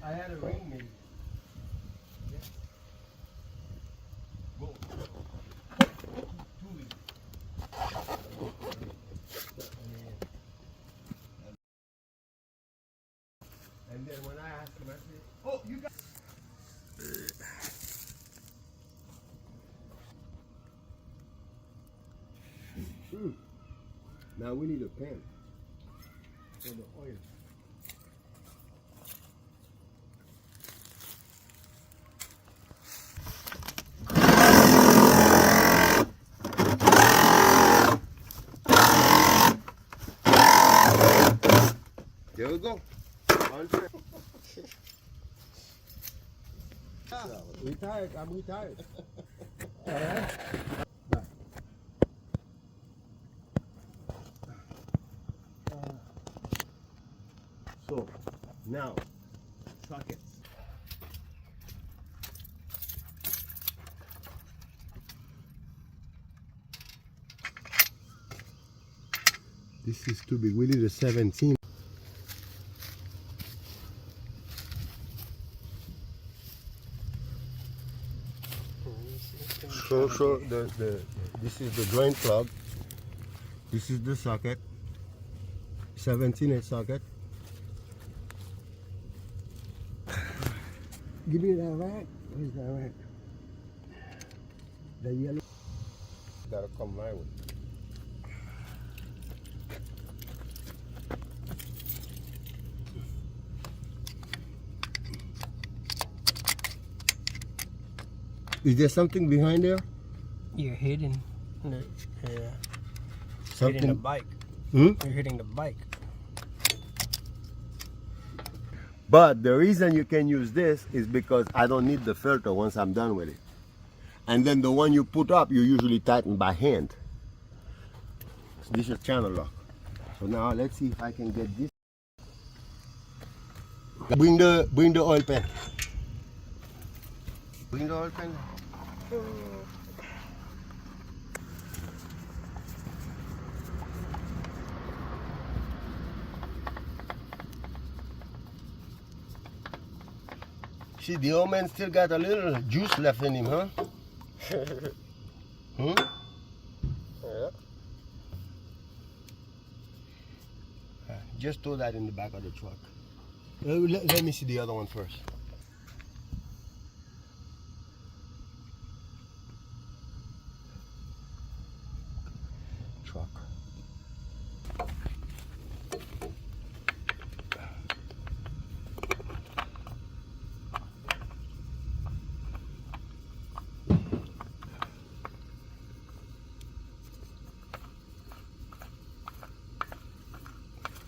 I had a ring made. Yeah. Go. 2 weeks. And then when I asked him, I said, "Oh, you got." Now we need a pen for the oil. There we go. Retired. I'm retired. All right. Right. So now sockets. This is too big. We need a 17. So this is the drain plug. This is the socket. 17-inch socket. Give me that rack. Where's that rack? The yellow. Gotta come my way. Is there something behind there? You're hitting. Yeah. Something. Hitting the bike. Hmm? You're hitting the bike. But the reason you can use this is because I don't need the filter once I'm done with it. And then the one you put up, you usually tighten by hand. So this is channel lock. So now let's see if I can get this. Bring the oil pen. Bring the oil pen. See, the old man still got a little juice left in him, huh? Hmm? Yeah. Just throw that in the back of the truck. Let me see the other one first. Truck.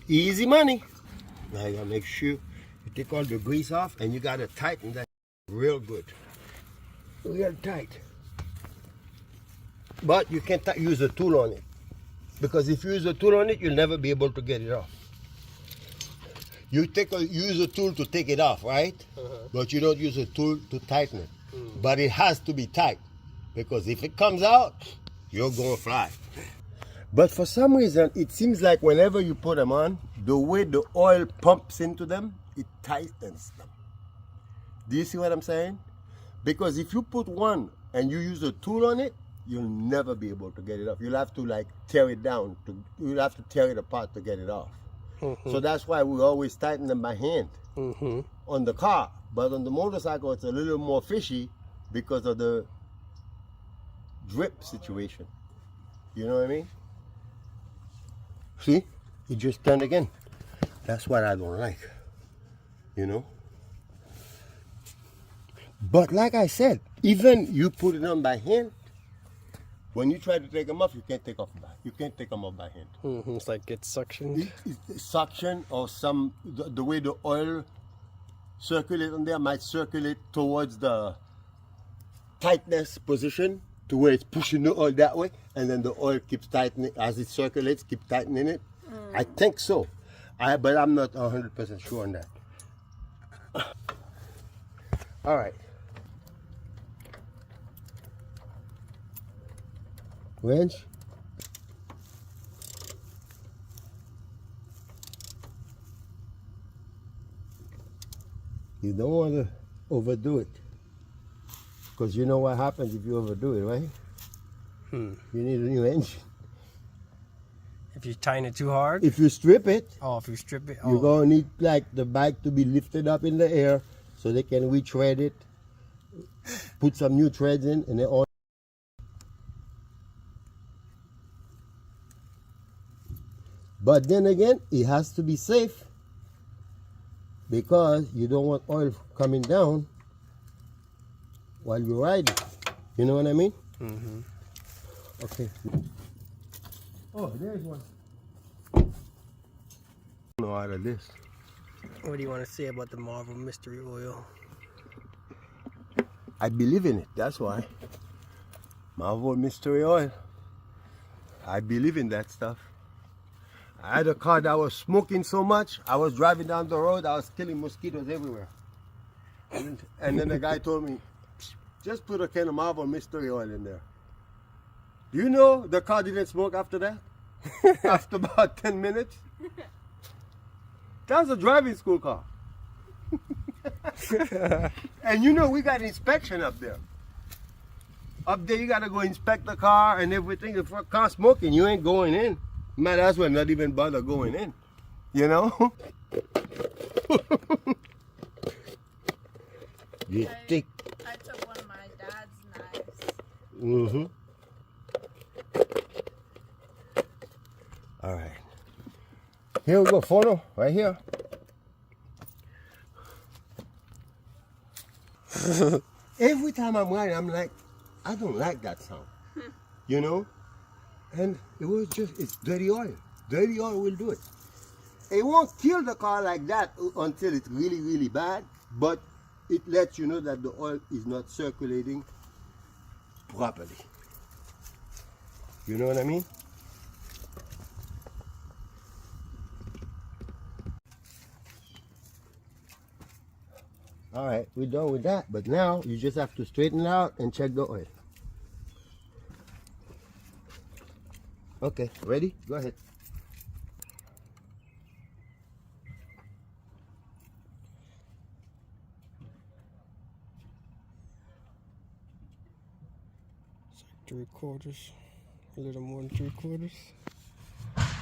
Easy money. Now you gotta make sure you take all the grease off and you gotta tighten that real good. Real tight. But you can't use a tool on it. Because if you use a tool on it, you'll never be able to get it off. You use a tool to take it off, right? But you don't use a tool to tighten it. But it has to be tight. Because if it comes out, you're gonna fly. But for some reason, it seems like whenever you put them on, the way the oil pumps into them, it tightens them. Do you see what I'm saying? Because if you put one and you use a tool on it, you'll never be able to get it off. You'll have to like tear it down. You'll have to tear it apart to get it off. So that's why we always tighten them by hand on the car. But on the motorcycle, it's a little more fishy because of the drip situation. You know what I mean? See, it just turned again. That's what I don't like, you know. But like I said, even you put it on by hand, when you try to take them off, you can't take off you can't take them off by hand. It's like it's suctioned. It's suction or the way the oil circulates on there might circulate towards the tightness position to where it's pushing the oil that way, and then the oil keeps tightening as it circulates, keep tightening it. I think so, but I'm not 100% sure on that. All right. Wrench. You don't want to overdo it. Because you know what happens if you overdo it, right? You need a new engine. If you tighten it too hard? If you strip it, Oh, if you strip it? you're Oh. going to need like the bike to be lifted up in the air so they can retread it, put some new treads in, and then all. But then again, it has to be safe because you don't want oil coming down while you're riding. You know what I mean? Mm-hmm. Okay. Oh, there's one. No, out of this. What do you want to say about the Marvel Mystery Oil? I believe in it. That's why. Marvel Mystery Oil. I believe in that stuff. I had a car that was smoking so much, I was driving down the road, I was killing mosquitoes everywhere. And then the guy told me, just put a can of Marvel Mystery Oil in there. Do you know the car didn't smoke after that? After about 10 minutes? That was a driving school car. And you know, we got inspection up there. Up there, you got to go inspect the car and everything. If a car smoking, you ain't going in. Might as well not even bother going in. You know? You think. I took one of my dad's knives. Mm-hmm. All right. Here we go, photo, right here. Every time I'm riding, I'm like, I don't like that sound. You know? And it was just, it's dirty oil. Dirty oil will do it. It won't kill the car like that until it's really, really bad, but it lets you know that the oil is not circulating properly. You know what I mean? All right, we're done with that, but now you just have to straighten it out and check the oil. Okay, ready? Go ahead. It's like 3/4. A little more than 3/4.